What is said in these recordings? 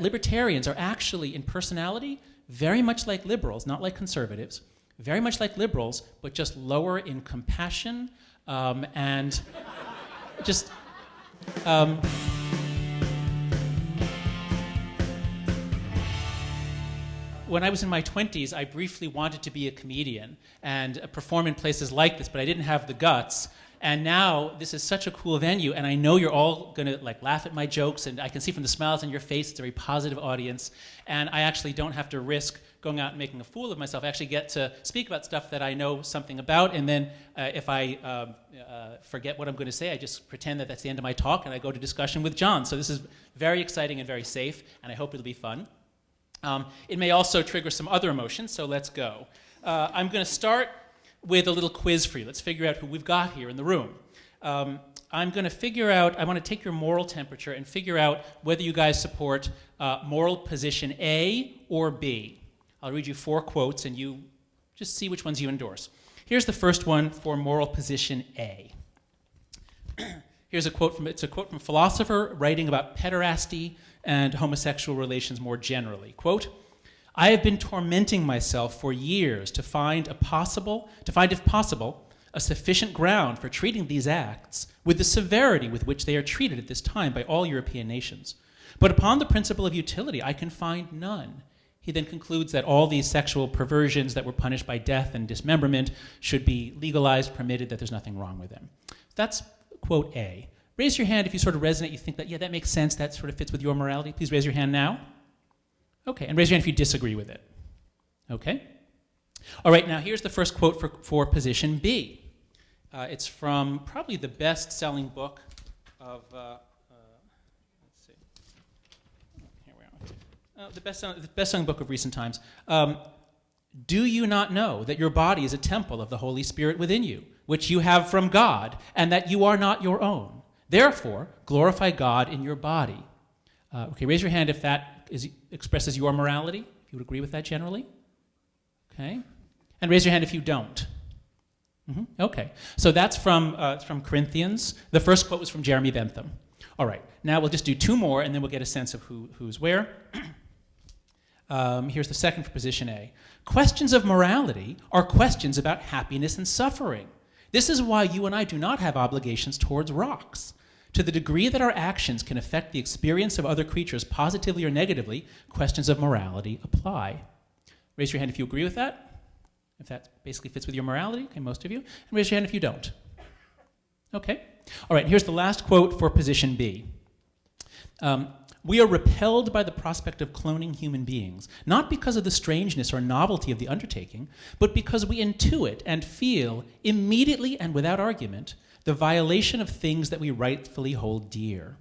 libertarians are actually, in personality, very much like liberals, not like conservatives, very much like liberals, but just lower in compassion and just... when I was in my 20s, I briefly wanted to be a comedian and perform in places like this, but I didn't have the guts. And now this is such a cool venue, and I know you're all going to like laugh at my jokes, and I can see from the smiles on your face it's a very positive audience, and I actually don't have to risk going out and making a fool of myself. I actually get to speak about stuff that I know something about, and then if I forget what I'm going to say, I just pretend that that's the end of my talk, and I go to discussion with John. So this is very exciting and very safe, and I hope it'll be fun. It may also trigger some other emotions, so let's go. I'm going to start with a little quiz for you. Let's figure out who we've got here in the room. I'm going to figure out, I want to take your moral temperature and figure out whether you guys support moral position A or B. I'll read you 4 quotes, and you just see which ones you endorse. Here's the first one for moral position A. Here's a quote from, it's a quote from a philosopher writing about pederasty and homosexual relations more generally. Quote, "I have been tormenting myself for years to find if possible, a sufficient ground for treating these acts with the severity with which they are treated at this time by all European nations. But upon the principle of utility, I can find none." He then concludes that all these sexual perversions that were punished by death and dismemberment should be legalized, permitted, that there's nothing wrong with them. That's quote A. Raise your hand if you sort of resonate, you think that, yeah, that makes sense, that sort of fits with your morality. Please raise your hand now. Okay, and raise your hand if you disagree with it. Okay. All right, now here's the first quote for position B. It's from probably the best-selling book of, let's see, here we are. The best-selling book of recent times. "Do you not know that your body is a temple of the Holy Spirit within you, which you have from God, and that you are not your own? Therefore, glorify God in your body." Okay, raise your hand if that expresses your morality, if you would agree with that generally. Okay. And raise your hand if you don't. Okay. So that's from Corinthians. The first quote was from Jeremy Bentham. All right. Now we'll just do 2 more, and then we'll get a sense of who's where. Here's the second for position A. "Questions of morality are questions about happiness and suffering. This is why you and I do not have obligations towards rocks. To the degree that our actions can affect the experience of other creatures positively or negatively, questions of morality apply." Raise your hand if you agree with that, if that basically fits with your morality. Okay, most of you. And raise your hand if you don't. Okay. All right, here's the last quote for position B. "We are repelled by the prospect of cloning human beings, not because of the strangeness or novelty of the undertaking, but because we intuit and feel immediately and without argument the violation of things that we rightfully hold dear.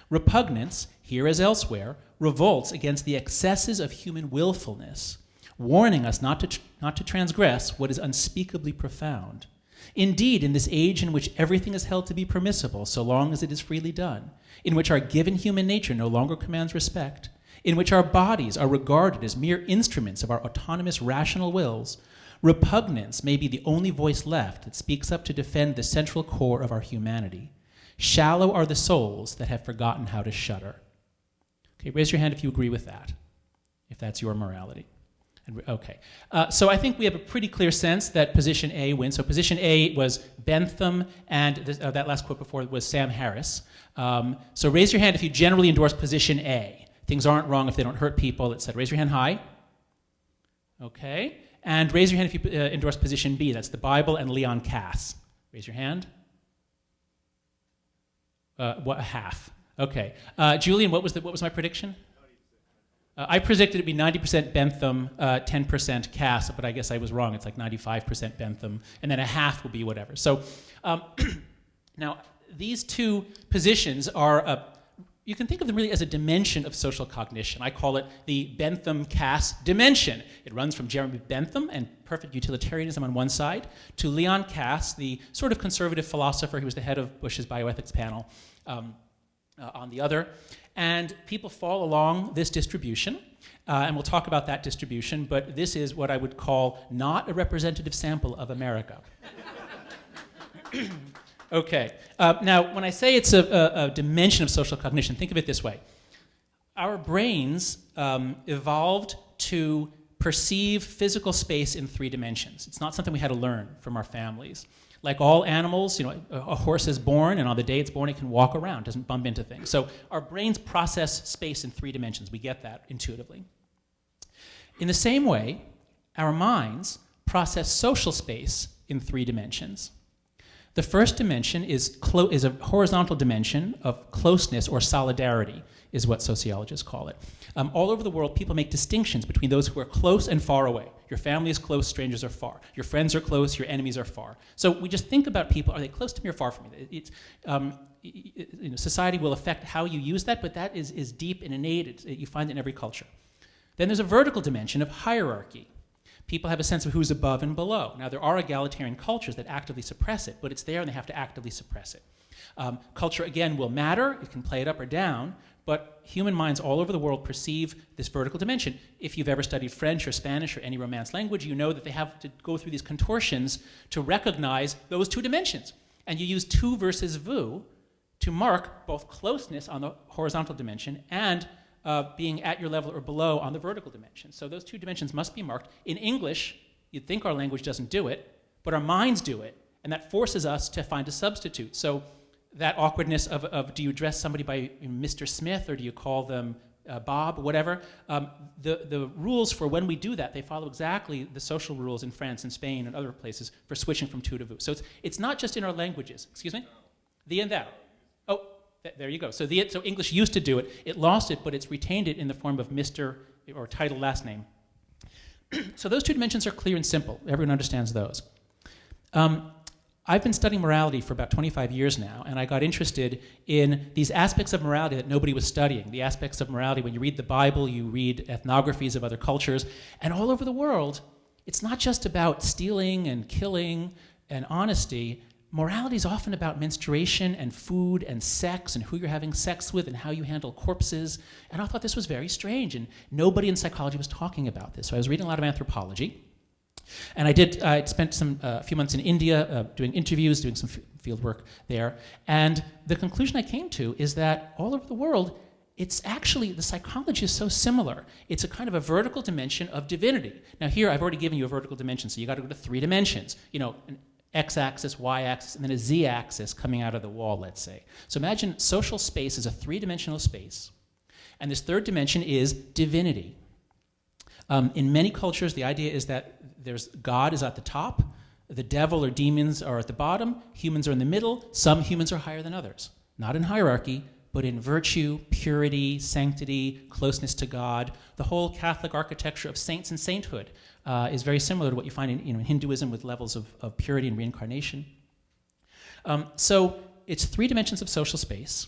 Repugnance, here as elsewhere, revolts against the excesses of human willfulness, warning us not to transgress what is unspeakably profound. Indeed, in this age in which everything is held to be permissible so long as it is freely done, in which our given human nature no longer commands respect, in which our bodies are regarded as mere instruments of our autonomous rational wills, repugnance may be the only voice left that speaks up to defend the central core of our humanity. Shallow are the souls that have forgotten how to shudder." Okay, raise your hand if you agree with that, if that's your morality. Okay, so I think we have a pretty clear sense that position A wins. So position A was Bentham, and that last quote before was Sam Harris. So raise your hand if you generally endorse position A. Things aren't wrong if they don't hurt people, etc. Raise your hand high. Okay. And raise your hand if you endorse position B. That's the Bible and Leon Kass. Raise your hand. Half. Okay. Julian, what was my prediction? I predicted it'd be 90% Bentham, 10% Kass, but I guess I was wrong. It's like 95% Bentham, and then a half will be whatever. So now these 2 positions are you can think of them really as a dimension of social cognition. I call it the Bentham-Kass dimension. It runs from Jeremy Bentham and perfect utilitarianism on one side to Leon Kass, the sort of conservative philosopher who was the head of Bush's bioethics panel, on the other. And people fall along this distribution, and we'll talk about that distribution, but this is what I would call not a representative sample of America. Okay. Now, when I say it's a dimension of social cognition, think of it this way. our brains evolved to perceive physical space in 3 dimensions. It's not something we had to learn from our families. Like all animals, you know, a horse is born, and on the day it's born, it can walk around, doesn't bump into things. So our brains process space in 3 dimensions. We get that intuitively. In the same way, our minds process social space in 3 dimensions. The first dimension is a horizontal dimension of closeness or solidarity, is what sociologists call it. All over the world, people make distinctions between those who are close and far away. Your family is close, strangers are far. Your friends are close, your enemies are far. So we just think about people, are they close to me or far from me? You know, society will affect how you use that, but that is deep and innate. You find it in every culture. Then there's a vertical dimension of hierarchy. People have a sense of who's above and below. Now, there are egalitarian cultures that actively suppress it, but it's there and they have to actively suppress it. Culture, again, will matter. It can play it up or down, but human minds all over the world perceive this vertical dimension. If you've ever studied French or Spanish or any Romance language, you know that they have to go through these contortions to recognize those 2 dimensions. And you use tu versus vous to mark both closeness on the horizontal dimension and being at your level or below on the vertical dimension. So those 2 dimensions must be marked. In English, you'd think our language doesn't do it, but our minds do it, and that forces us to find a substitute. So that awkwardness of do you address somebody by Mr. Smith or do you call them Bob, whatever, the rules for when we do that, they follow exactly the social rules in France and Spain and other places for switching from tu to vous. So it's not just in our languages. Excuse me? The and thou. Oh, there you go. So English used to do it. It lost it, but it's retained it in the form of Mr. or title last name. So those 2 dimensions are clear and simple. Everyone understands those. I've been studying morality for about 25 years now, and I got interested in these aspects of morality that nobody was studying. The aspects of morality, when you read the Bible, you read ethnographies of other cultures, and all over the world, it's not just about stealing and killing and honesty. Morality is often about menstruation and food and sex and who you're having sex with and how you handle corpses. And I thought this was very strange, and nobody in psychology was talking about this. So I was reading a lot of anthropology. And I spent a few months in India doing interviews, doing some field work there. And the conclusion I came to is that all over the world, it's actually, the psychology is so similar. It's a kind of a vertical dimension of divinity. Now here, I've already given you a vertical dimension, so you got to go to 3 dimensions. You know, an x-axis, y-axis, and then a z-axis coming out of the wall, let's say. So imagine social space is a 3-dimensional space. And this 3rd dimension is divinity. In many cultures, the idea is that God is at the top, the devil or demons are at the bottom, humans are in the middle, some humans are higher than others. Not in hierarchy, but in virtue, purity, sanctity, closeness to God. The whole Catholic architecture of saints and sainthood is very similar to what you find in Hinduism with levels of purity and reincarnation. So it's 3 dimensions of social space,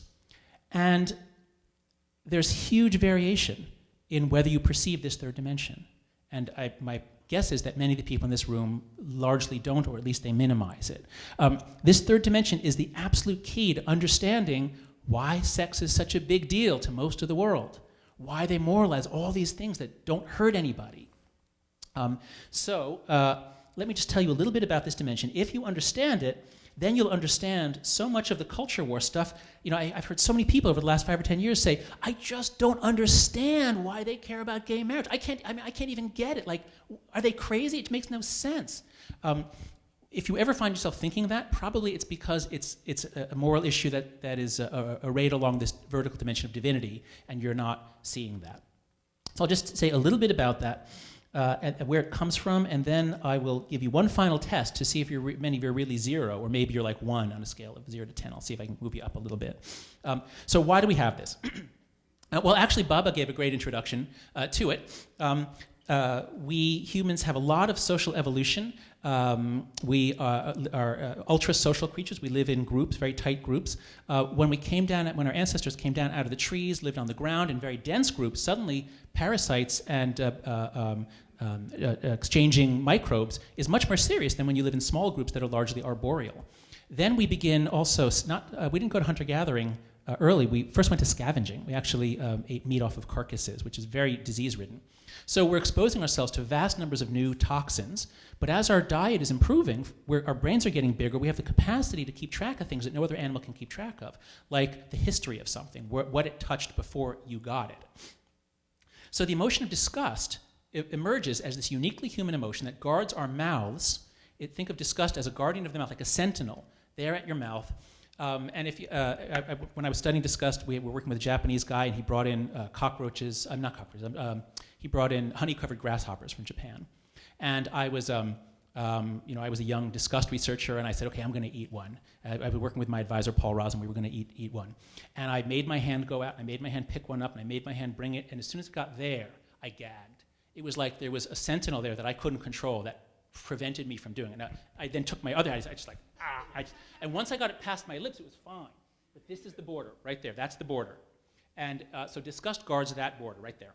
and there's huge variation in whether you perceive this 3rd dimension. And my guess is that many of the people in this room largely don't, or at least they minimize it. This 3rd dimension is the absolute key to understanding why sex is such a big deal to most of the world, why they moralize all these things that don't hurt anybody. Let me just tell you a little bit about this dimension. If you understand it, then you'll understand so much of the culture war stuff. You know, I've heard so many people over the last 5 or 10 years say, I just don't understand why they care about gay marriage. I can't even get it. Like, are they crazy? It makes no sense. If you ever find yourself thinking that, probably it's because it's a moral issue that is arrayed along this vertical dimension of divinity, and you're not seeing that. So I'll just say a little bit about that. And where it comes from, and then I will give you one final test to see if many of you are really 0, or maybe you're like 1 on a scale of 0 to 10. I'll see if I can move you up a little bit. So why do we have this? Well, actually, Baba gave a great introduction to it. We humans have a lot of social evolution. We are ultra-social creatures. We live in groups, very tight groups. When our ancestors came down out of the trees, lived on the ground in very dense groups, suddenly parasites and exchanging microbes is much more serious than when you live in small groups that are largely arboreal. Then we begin also, we didn't go to hunter-gathering early, we first went to scavenging. We actually ate meat off of carcasses, which is very disease-ridden. So we're exposing ourselves to vast numbers of new toxins, but as our diet is improving, our brains are getting bigger, we have the capacity to keep track of things that no other animal can keep track of, like the history of something, what it touched before you got it. So the emotion of disgust emerges as this uniquely human emotion that guards our mouths. Think of disgust as a guardian of the mouth, like a sentinel there at your mouth. And if you, when I was studying disgust, we were working with a Japanese guy, and he brought in cockroaches, not cockroaches, he brought in honey-covered grasshoppers from Japan. And I was, I was a young disgust researcher, and I said, okay, I'm going to eat one. I was working with my advisor, Paul Rosen. We were going to eat one. And I made my hand go out, I made my hand pick one up, and I made my hand bring it, and as soon as it got there, I gagged. It was like there was a sentinel there that I couldn't control that prevented me from doing it. Now, I then took my other hand, I just like, and once I got it past my lips, it was fine. But this is the border, right there. That's the border. And so disgust guards that border right there.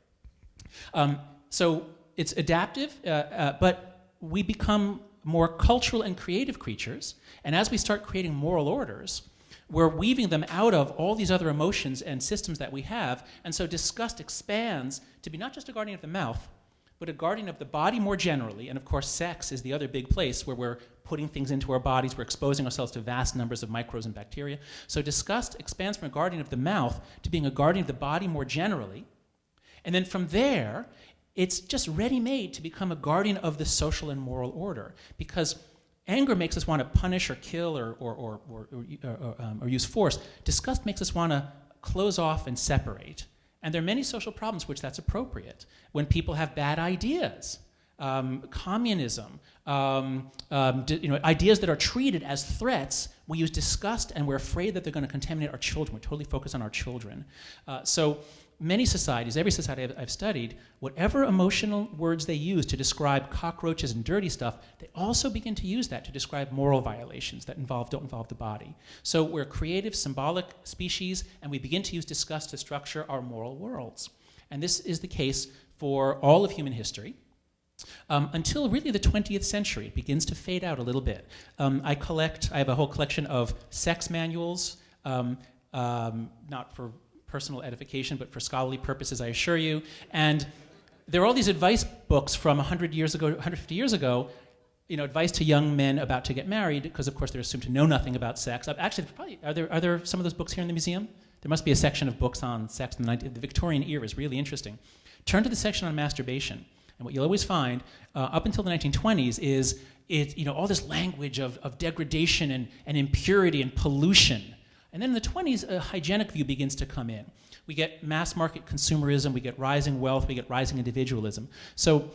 So it's adaptive, but we become more cultural and creative creatures. And as we start creating moral orders, we're weaving them out of all these other emotions and systems that we have. And so disgust expands to be not just a guardian of the mouth, but a guardian of the body more generally. And of course, sex is the other big place where we're putting things into our bodies. We're exposing ourselves to vast numbers of microbes and bacteria. So disgust expands from a guardian of the mouth to being a guardian of the body more generally. And then from there, it's just ready-made to become a guardian of the social and moral order, because anger makes us want to punish or kill or use force. Disgust makes us want to close off and separate. And there are many social problems which that's appropriate. When people have bad ideas, communism, ideas that are treated as threats, we use disgust, and we're afraid that they're going to contaminate our children. We're totally focused on our children. So many societies, every society I've studied, whatever emotional words they use to describe cockroaches and dirty stuff, they also begin to use that to describe moral violations that don't involve the body. So we're a creative, symbolic species, and we begin to use disgust to structure our moral worlds. And this is the case for all of human history. Until really the 20th century. It begins to fade out a little bit. I have a whole collection of sex manuals, not for personal edification, but for scholarly purposes, I assure you. And there are all these advice books from 100 years ago, 150 years ago, advice to young men about to get married, because of course they're assumed to know nothing about sex. Actually, are there some of those books here in the museum? There must be a section of books on sex in the Victorian era. Is really interesting. Turn to the section on masturbation. And what you'll always find, up until the 1920s, is all this language of degradation and impurity and pollution. And then in the 20s, a hygienic view begins to come in. We get mass market consumerism, we get rising wealth, we get rising individualism. So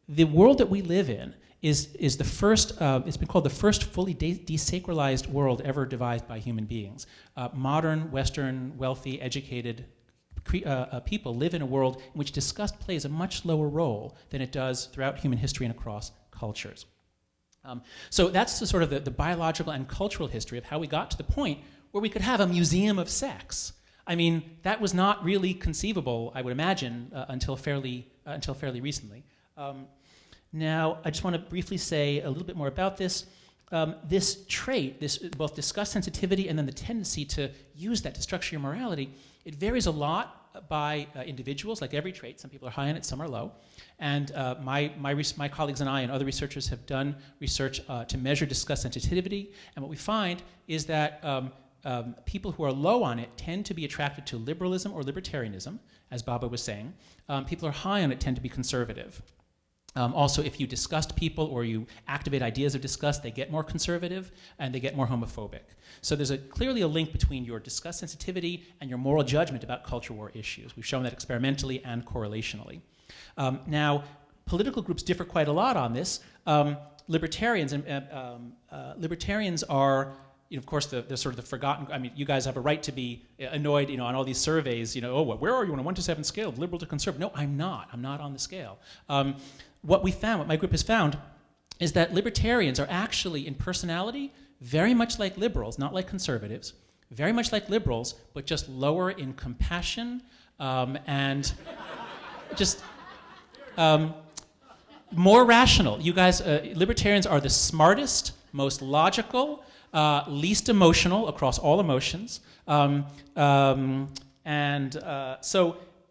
the world that we live in is the first, it's been called the first fully desacralized world ever devised by human beings. Modern, Western, wealthy, educated people live in a world in which disgust plays a much lower role than it does throughout human history and across cultures. So that's the sort of the biological and cultural history of how we got to the point where we could have a museum of sex. I mean, that was not really conceivable, I would imagine, until fairly recently. Now, I just want to briefly say a little bit more about this. This trait, both disgust sensitivity and then the tendency to use that to structure your morality, it varies a lot by individuals, like every trait. Some people are high on it, some are low. And my colleagues and I and other researchers have done research to measure disgust sensitivity. And what we find is that people who are low on it tend to be attracted to liberalism or libertarianism, as Baba was saying. People who are high on it tend to be conservative. Also, if you disgust people or you activate ideas of disgust, they get more conservative and they get more homophobic. So there's clearly a link between your disgust sensitivity and your moral judgment about culture war issues. We've shown that experimentally and correlationally. Now, political groups differ quite a lot on this. Libertarians are, of course, they're sort of the forgotten. I mean, you guys have a right to be annoyed, on all these surveys. Where are you on a 1 to 7 scale, liberal to conservative? No, I'm not. I'm not on the scale. What my group has found, is that libertarians are actually, in personality, very much like liberals, not like conservatives, very much like liberals, but just lower in compassion and just more rational. You guys, libertarians are the smartest, most logical, least emotional across all emotions, so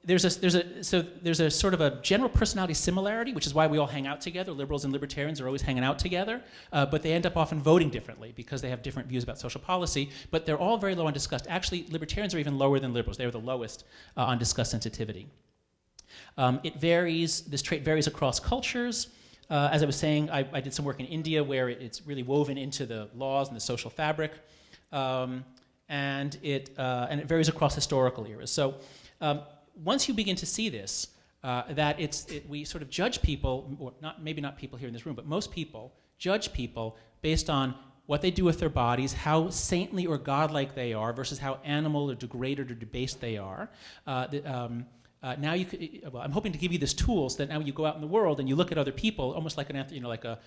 there's a sort of a general personality similarity, which is why we all hang out together. Liberals and libertarians are always hanging out together, but they end up often voting differently because they have different views about social policy, but they're all very low on disgust. Actually, libertarians are even lower than liberals. They're the lowest on disgust sensitivity. This trait varies across cultures. As I was saying, I did some work in India where it's really woven into the laws and the social fabric, and it varies across historical eras. So once you begin to see this, that we sort of judge people, or maybe not people here in this room, but most people judge people based on what they do with their bodies, how saintly or godlike they are, versus how animal or degraded or debased they are. Now I'm hoping to give you this tool so that now when you go out in the world and you look at other people, almost like like a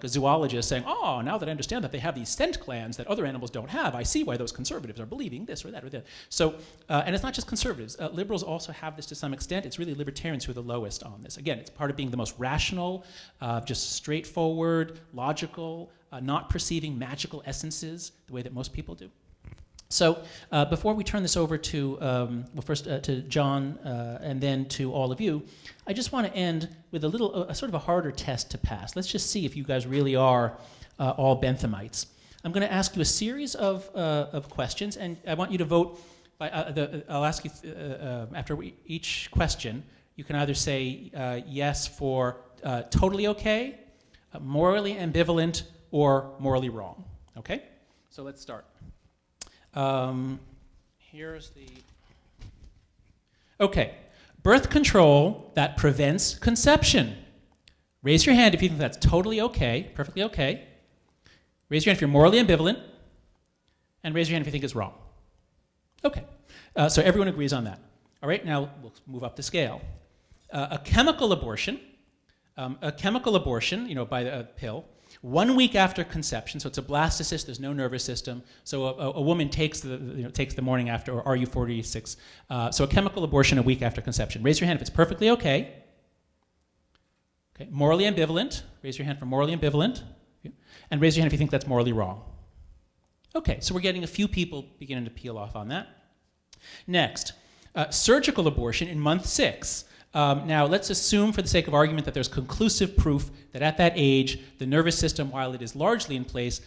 zoologist saying, "Oh, now that I understand that they have these scent glands that other animals don't have, I see why those conservatives are believing this or that or that." So, and it's not just conservatives. Liberals also have this to some extent. It's really libertarians who are the lowest on this. Again, it's part of being the most rational, just straightforward, logical, not perceiving magical essences the way that most people do. So before we turn this over to, first to John and then to all of you, I just want to end with a sort of a harder test to pass. Let's just see if you guys really are all Benthamites. I'm going to ask you a series of questions, and I want you to vote. I'll ask you after each question, you can either say yes for totally okay, morally ambivalent, or morally wrong. Okay? So let's start. Here's the... Okay. Birth control that prevents conception. Raise your hand if you think that's totally okay, perfectly okay. Raise your hand if you're morally ambivalent. And raise your hand if you think it's wrong. Okay. So everyone agrees on that. All right, now we'll move up the scale. A chemical abortion, by a pill, 1 week after conception, so it's a blastocyst, there's no nervous system, so a woman takes the morning after, or RU46, so a chemical abortion a week after conception. Raise your hand if it's perfectly okay. Okay, morally ambivalent, raise your hand for morally ambivalent, and raise your hand if you think that's morally wrong. Okay, so we're getting a few people beginning to peel off on that. Next, surgical abortion in month 6. Now, let's assume for the sake of argument that there's conclusive proof that at that age, the nervous system, while it is largely in place,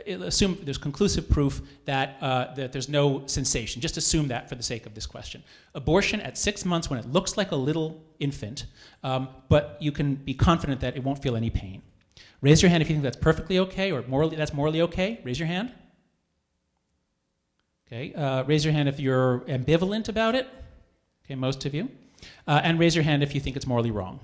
assume there's conclusive proof that there's no sensation. Just assume that for the sake of this question. Abortion at 6 months when it looks like a little infant, but you can be confident that it won't feel any pain. Raise your hand if you think that's perfectly okay or that's morally okay. Raise your hand. Okay, raise your hand if you're ambivalent about it. Okay, most of you. And raise your hand if you think it's morally wrong.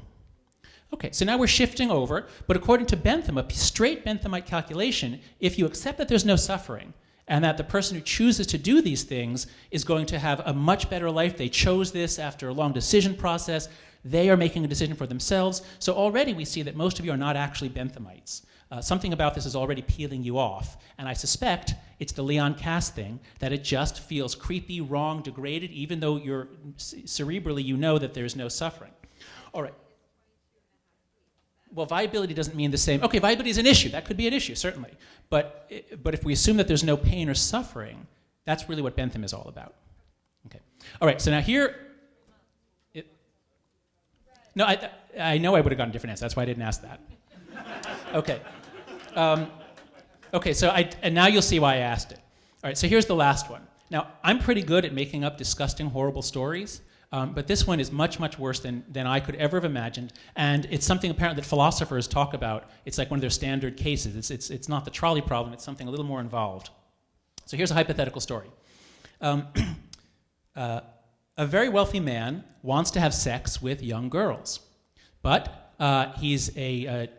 Okay, so now we're shifting over, but according to Bentham, a straight Benthamite calculation, if you accept that there's no suffering and that the person who chooses to do these things is going to have a much better life, they chose this after a long decision process, they are making a decision for themselves, so already we see that most of you are not actually Benthamites. Something about this is already peeling you off, and I suspect it's the Leon Caste thing, that it just feels creepy, wrong, degraded, even though you're cerebrally you know that there's no suffering. All right. Well, viability doesn't mean the same. Okay, viability is an issue. That could be an issue, certainly. But if we assume that there's no pain or suffering, that's really what Bentham is all about. Okay. All right, so now here... No, I know I would have gotten a different answer. That's why I didn't ask that. Okay. Okay, so and now you'll see why I asked it. All right, so here's the last one. Now, I'm pretty good at making up disgusting, horrible stories, but this one is much, much worse than I could ever have imagined, and it's something apparently that philosophers talk about. It's like one of their standard cases. It's not the trolley problem. It's something a little more involved. So here's a hypothetical story. A very wealthy man wants to have sex with young girls, but he's a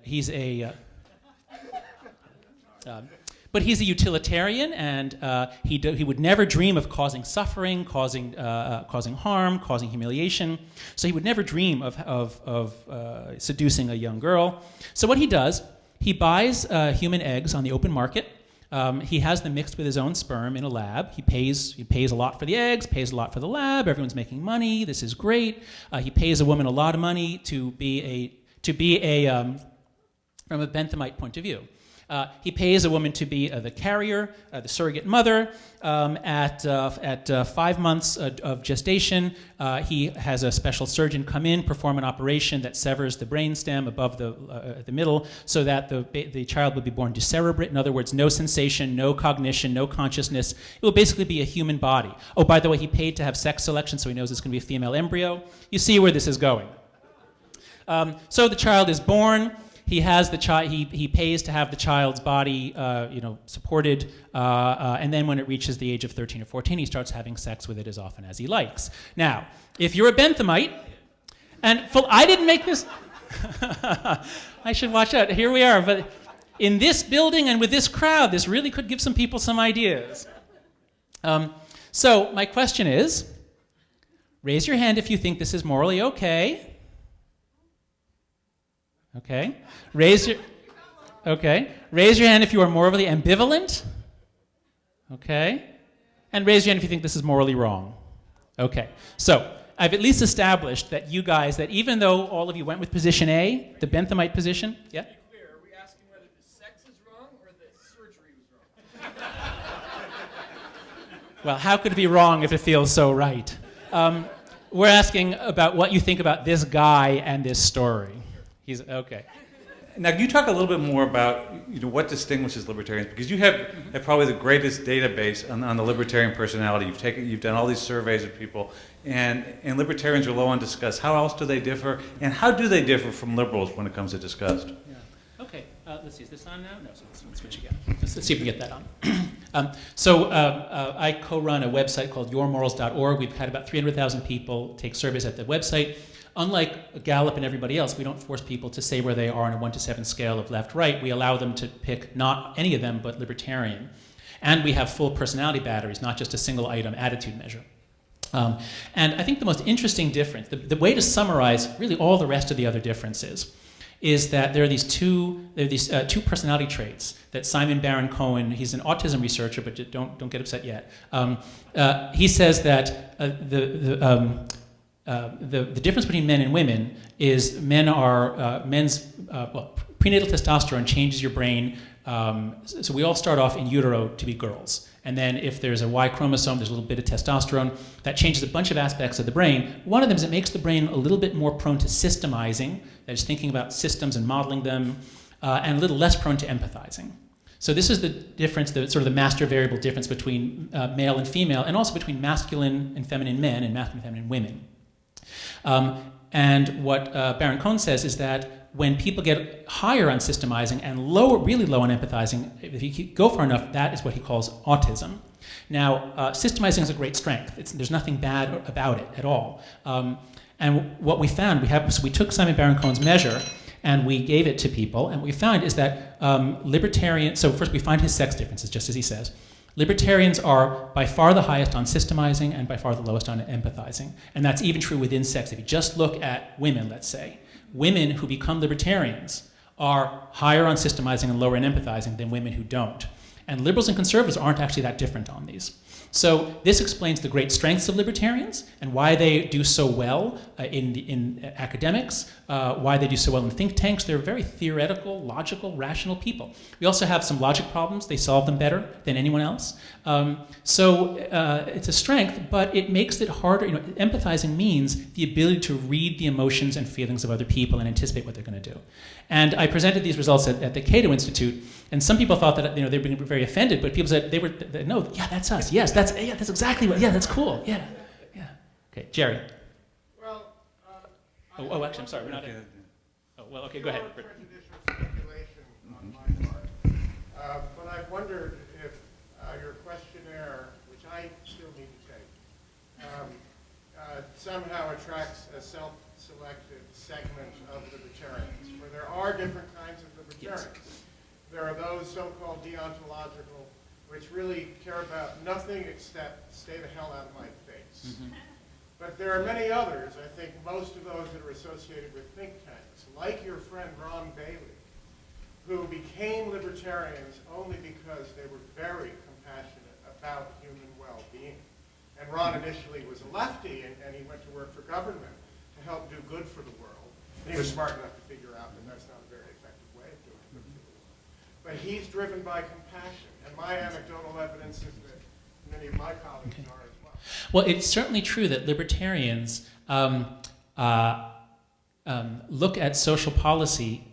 utilitarian, and he would never dream of causing suffering, causing harm, causing humiliation. So he would never dream of seducing a young girl. So what he does, he buys human eggs on the open market. He has them mixed with his own sperm in a lab. He pays a lot for the eggs, pays a lot for the lab. Everyone's making money. This is great. He pays a woman a lot of money to be a from a Benthamite point of view. He pays a woman to be the carrier, the surrogate mother. At 5 months of gestation, he has a special surgeon come in, perform an operation that severs the brainstem above the middle, so that the child will be born decerebrate. In other words, no sensation, no cognition, no consciousness. It will basically be a human body. Oh, by the way, he paid to have sex selection, so he knows it's going to be a female embryo. You see where this is going. So the child is born. He has the child. He pays to have the child's body, supported, and then when it reaches the age of 13 or 14, he starts having sex with it as often as he likes. Now, if you're a Benthamite, and I didn't make this. I should watch out. Here we are, but in this building and with this crowd, this really could give some people some ideas. So my question is, raise your hand if you think this is morally okay. Okay. Raise your hand if you are morally ambivalent. Okay. And raise your hand if you think this is morally wrong. Okay. So I've at least established that you guys, that even though all of you went with position A, the Benthamite position, yeah? To be clear, are we asking whether the sex is wrong or the surgery was wrong? Well, how could it be wrong if it feels so right? We're asking about what you think about this guy and this story. He's okay. Now, can you talk a little bit more about what distinguishes libertarians? Because you have probably the greatest database on the libertarian personality. You've done all these surveys of people, and libertarians are low on disgust. How else do they differ, and how do they differ from liberals when it comes to disgust? Yeah. Okay. Let's see. Is this on now? No. So let's switch again. Let's see if we get that on. I co-run a website called yourmorals.org. We've had about 300,000 people take surveys at the website. Unlike Gallup and everybody else, we don't force people to say where they are on a 1 to 7 scale of left-right. We allow them to pick not any of them, but libertarian. And we have full personality batteries, not just a single item attitude measure. And I think the most interesting difference, the way to summarize really all the rest of the other differences, is that there are these two personality traits that Simon Baron-Cohen, he's an autism researcher, but don't get upset yet. He says that the difference between men and women is prenatal testosterone changes your brain. So we all start off in utero to be girls. And then if there's a Y chromosome, there's a little bit of testosterone. That changes a bunch of aspects of the brain. One of them is it makes the brain a little bit more prone to systemizing, that is thinking about systems and modeling them, and a little less prone to empathizing. So this is the difference, sort of the master variable difference between male and female, and also between masculine and feminine men and masculine and feminine women. And what Baron-Cohen says is that when people get higher on systemizing and really low on empathizing, if you go far enough, that is what he calls autism. Now, systemizing is a great strength. There's nothing bad about it at all. And what we found, we took Simon Baron-Cohen's measure and we gave it to people, and what we found is that so first we find his sex differences, just as he says. Libertarians are by far the highest on systemizing and by far the lowest on empathizing. And that's even true within sex. If you just look at women, let's say, women who become libertarians are higher on systemizing and lower on empathizing than women who don't. And liberals and conservatives aren't actually that different on these. So this explains the great strengths of libertarians and why they do so well in academics, why they do so well in think tanks. They're very theoretical, logical, rational people. We also have some logic problems. They solve them better than anyone else. So it's a strength, but it makes it harder. Empathizing means the ability to read the emotions and feelings of other people and anticipate what they're going to do. And I presented these results at the Cato Institute, and some people thought that they were being very offended, but people said no, yeah, that's us. Yes, that's exactly what. Yeah, that's cool. Yeah. Okay, Jerry. Well, actually, I'm sorry, we're not. Oh, well, okay, go ahead. Prejudicial speculation on my part, but I wondered if your questionnaire, which I still need to take, somehow attracts a self-selected segment of libertarians, where there are different kinds of libertarians. Yes. There are those so-called deontological, which really care about nothing except stay the hell out of my face. Mm-hmm. But there are many others, I think most of those that are associated with think tanks, like your friend Ron Bailey, who became libertarians only because they were very compassionate about human well-being. And Ron initially was a lefty, and he went to work for government to help do good for the world. And he was smart enough to figure out that that's not a very effective way of doing good for the world. but he's driven by compassion. And my anecdotal evidence is that many of my colleagues are as well. Well, it's certainly true that libertarians look at social policy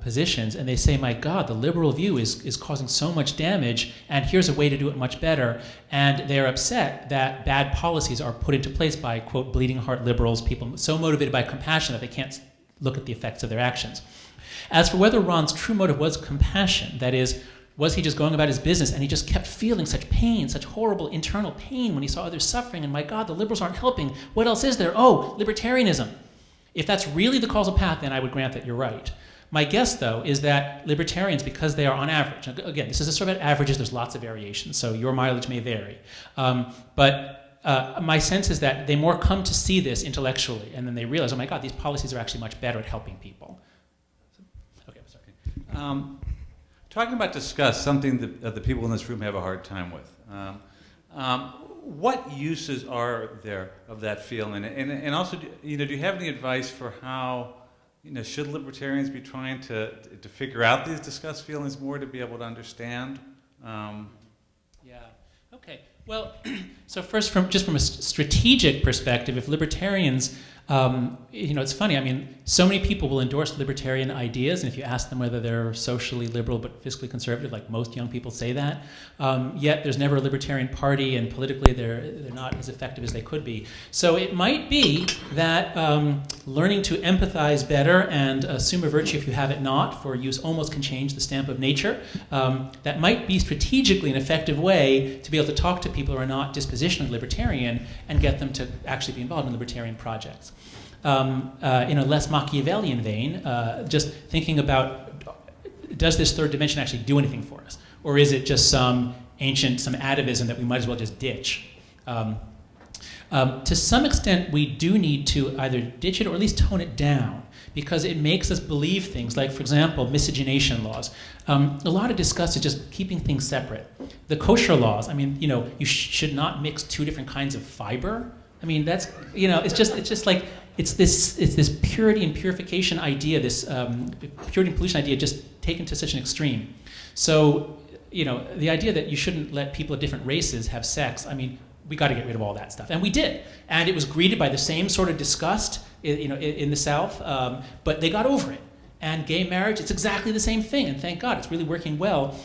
positions and they say, my God, the liberal view is causing so much damage, and here's a way to do it much better. And they're upset that bad policies are put into place by, quote, bleeding heart liberals, people so motivated by compassion that they can't look at the effects of their actions. As for whether Ron's true motive was compassion, that is, was he just going about his business and he just kept feeling such pain, such horrible internal pain when he saw others suffering, and my God, the liberals aren't helping. What else is there? Oh, libertarianism. If that's really the causal path, then I would grant that you're right. My guess, though, is that libertarians, because they are on average, again, this is a survey of averages, there's lots of variations, so your mileage may vary. But my sense is that they more come to see this intellectually, and then they realize, oh my God, these policies are actually much better at helping people. Okay, I'm sorry. Talking about disgust, something that the people in this room have a hard time with. What uses are there of that feeling? And also, do you have any advice for how, should libertarians be trying to figure out these disgust feelings more to be able to understand? Yeah. Okay. Well, so first, from a strategic perspective, if libertarians, it's funny. I mean, so many people will endorse libertarian ideas, and if you ask them whether they're socially liberal but fiscally conservative, like most young people say that, yet there's never a libertarian party, and politically they're not as effective as they could be. So it might be that learning to empathize better and assume a virtue if you have it not, for use almost can change the stamp of nature. That might be strategically an effective way to be able to talk to people who are not dispositionally libertarian and get them to actually be involved in libertarian projects. In a less Machiavellian vein, just thinking about, does this third dimension actually do anything for us? Or is it just some atavism that we might as well just ditch? To some extent, we do need to either ditch it or at least tone it down, because it makes us believe things like, for example, miscegenation laws. A lot of disgust is just keeping things separate. The kosher laws, I mean, you should not mix two different kinds of fiber. I mean, that's, it's just like, it's this purity and purification idea, this purity and pollution idea just taken to such an extreme. So, the idea that you shouldn't let people of different races have sex, I mean, we got to get rid of all that stuff. And we did. And it was greeted by the same sort of disgust, in the South, but they got over it. And gay marriage, it's exactly the same thing. And thank God, it's really working well.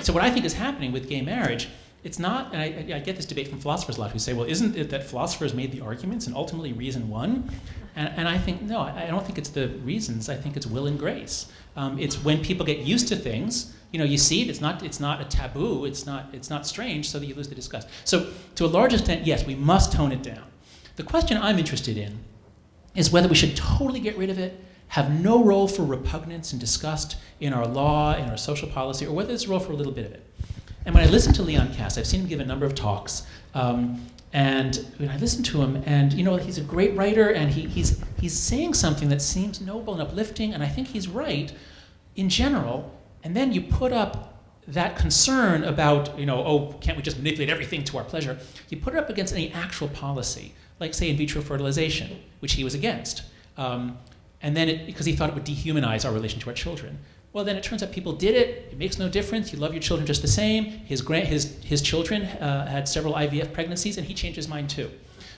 So what I think is happening with gay marriage, it's not, and I get this debate from philosophers a lot who say, well, isn't it that philosophers made the arguments and ultimately reason won? And I think, no, I don't think it's the reasons. I think it's will and grace. It's when people get used to things, you see it, it's not a taboo, it's not strange, so that you lose the disgust. So to a large extent, yes, we must tone it down. The question I'm interested in is whether we should totally get rid of it, have no role for repugnance and disgust in our law, in our social policy, or whether there's a role for a little bit of it. And when I listen to Leon Kass, I've seen him give a number of talks, and when I listen to him, and he's a great writer, and he's saying something that seems noble and uplifting, and I think he's right in general. And then you put up that concern about, can't we just manipulate everything to our pleasure? You put it up against any actual policy, like say in vitro fertilization, which he was against, and then because he thought it would dehumanize our relation to our children. Well, then it turns out people did it. It makes no difference. You love your children just the same. His children had several IVF pregnancies, and he changed his mind too.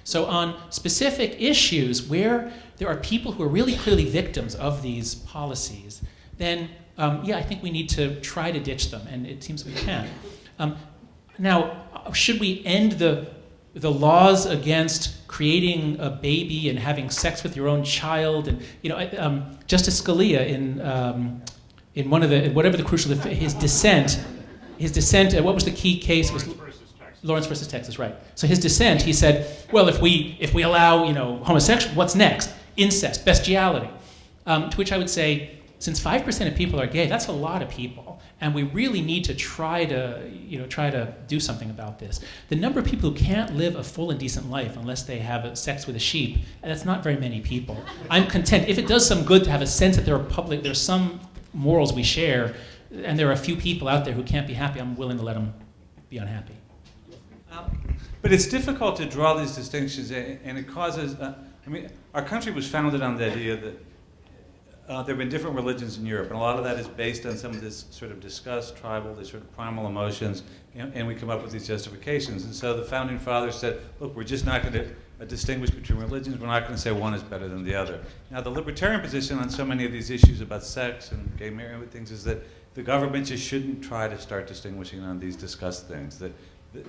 So on specific issues where there are people who are really clearly victims of these policies, then I think we need to try to ditch them, and it seems we can. Now, should we end the laws against creating a baby and having sex with your own child? And Justice Scalia in one of whatever the crucial, his dissent, what was the key case? Lawrence versus Texas, right. So his dissent, he said, well, if we allow, homosexual, what's next? Incest, bestiality. To which I would say, since 5% of people are gay, that's a lot of people. And we really need to try to do something about this. The number of people who can't live a full and decent life unless they have sex with a sheep, that's not very many people. I'm content. If it does some good to have a sense that there's some morals we share, and there are a few people out there who can't be happy, I'm willing to let them be unhappy. But it's difficult to draw these distinctions, and it causes, our country was founded on the idea there have been different religions in Europe, and a lot of that is based on some of this sort of disgust, tribal, these sort of primal emotions, and we come up with these justifications. And so the founding fathers said, look, we're just not going to distinguish between religions. We're not going to say one is better than the other. Now, the libertarian position on so many of these issues about sex and gay marriage and things is that the government just shouldn't try to start distinguishing on these disgust things.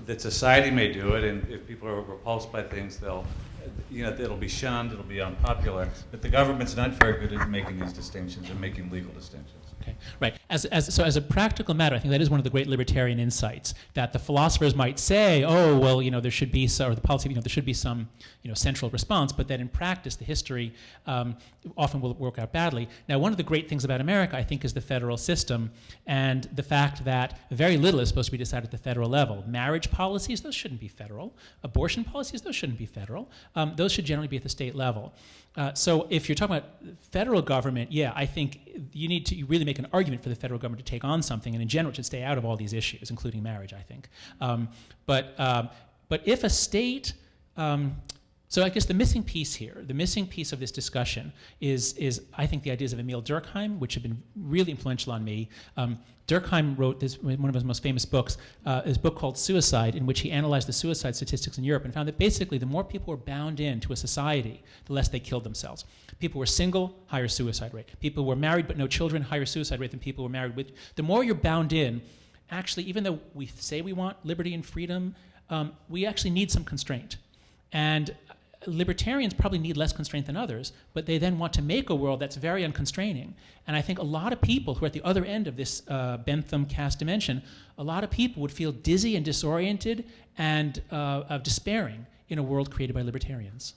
That society may do it, and if people are repulsed by things, it'll be shunned, it'll be unpopular. But the government's not very good at making these distinctions and making legal distinctions. Okay, right. So as a practical matter, I think that is one of the great libertarian insights, that the philosophers might say, oh, well, there should be some, or the policy, there should be some, central response, but that in practice, the history often will work out badly. Now, one of the great things about America, I think, is the federal system and the fact that very little is supposed to be decided at the federal level. Marriage policies, those shouldn't be federal. Abortion policies, those shouldn't be federal. Those should generally be at the state level. So if you're talking about federal government, yeah, I think you need to really make an argument for the federal government to take on something, and in general, it should stay out of all these issues, including marriage, I think. But if a state, so I guess the missing piece here, the missing piece of this discussion is I think the ideas of Emil Durkheim, which have been really influential on me. Durkheim wrote one of his most famous books, his book called Suicide, in which he analyzed the suicide statistics in Europe and found that basically the more people were bound into a society, the less they killed themselves. People were single, higher suicide rate. People were married but no children, higher suicide rate than people were married with. The more you're bound in, actually, even though we say we want liberty and freedom, we actually need some constraint. And libertarians probably need less constraint than others, but they then want to make a world that's very unconstraining. And I think a lot of people who are at the other end of this Bentham caste dimension, a lot of people would feel dizzy and disoriented and despairing in a world created by libertarians.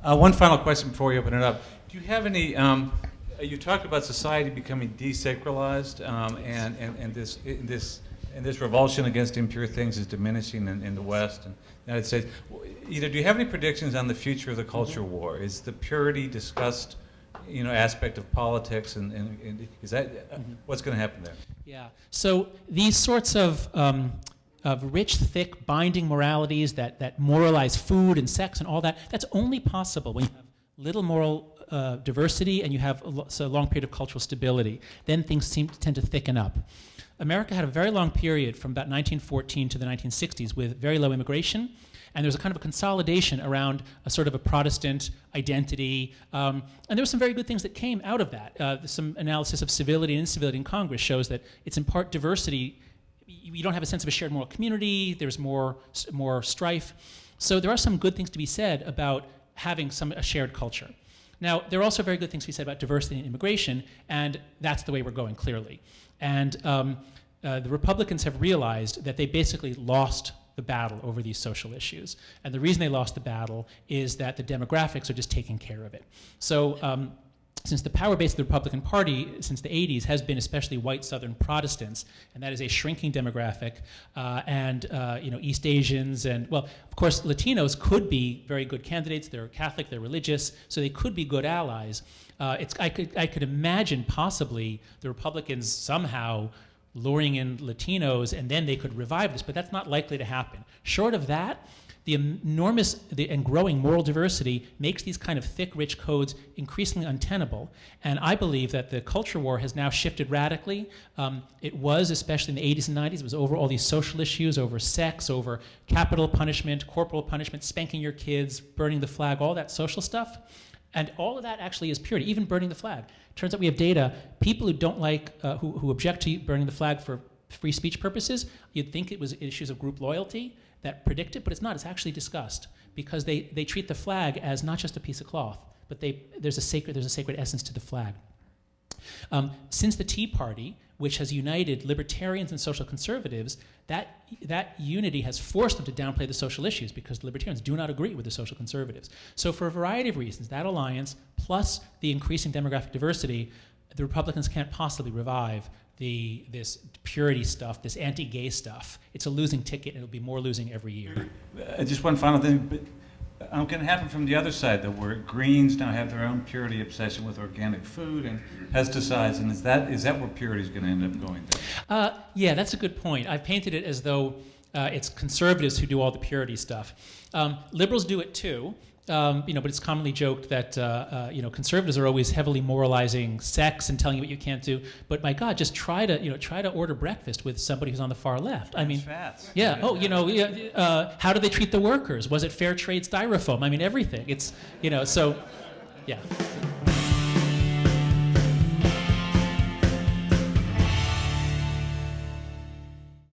One final question before we open it up. Do you have any, you talked about society becoming desacralized, and this revulsion against impure things is diminishing in the West and the United States. Do you have any predictions on the future of the culture war? Is the purity discussed, aspect of politics, and is that what's going to happen there? Yeah. So these sorts of rich, thick, binding moralities that moralize food and sex and all that, that's only possible when you have little moral diversity and you have a long period of cultural stability. Then things tend to thicken up. America had a very long period from about 1914 to the 1960s with very low immigration, and there was a kind of a consolidation around a sort of a Protestant identity, and there were some very good things that came out of that. Some analysis of civility and incivility in Congress shows that it's in part diversity. You don't have a sense of a shared moral community, there's more strife. So there are some good things to be said about having a shared culture. Now, there are also very good things to be said about diversity and immigration, and that's the way we're going, clearly. And the Republicans have realized that they basically lost the battle over these social issues. And the reason they lost the battle is that the demographics are just taking care of it. So since the power base of the Republican Party since the 80s has been especially white Southern Protestants, and that is a shrinking demographic, and East Asians, and, well, of course, Latinos could be very good candidates. They're Catholic, they're religious, so they could be good allies. I could imagine possibly the Republicans somehow luring in Latinos, and then they could revive this, but that's not likely to happen. Short of that, the enormous and growing moral diversity makes these kind of thick, rich codes increasingly untenable. And I believe that the culture war has now shifted radically. It was, especially in the 80s and 90s, it was over all these social issues, over sex, over capital punishment, corporal punishment, spanking your kids, burning the flag, all that social stuff. And all of that actually is purity, even burning the flag. Turns out we have data, people who don't like, who object to burning the flag for free speech purposes, you'd think it was issues of group loyalty that predict it, but it's not. It's actually disgust, because they treat the flag as not just a piece of cloth, but there's a sacred essence to the flag. Since the Tea Party, which has united libertarians and social conservatives, that unity has forced them to downplay the social issues, because the libertarians do not agree with the social conservatives. So for a variety of reasons, that alliance plus the increasing demographic diversity, the Republicans can't possibly revive this purity stuff, this anti-gay stuff. It's a losing ticket, and it'll be more losing every year. Just one final thing, but can it happen from the other side, though, where Greens now have their own purity obsession with organic food and pesticides, and is that where purity is going to end up going there? Yeah, that's a good point. I've painted it as though it's conservatives who do all the purity stuff. Liberals do it too. But it's commonly joked that conservatives are always heavily moralizing sex and telling you what you can't do. But my God, just try to order breakfast with somebody who's on the far left. I mean, yeah. Oh, how do they treat the workers? Was it fair trade styrofoam? I mean, everything. It's so, yeah.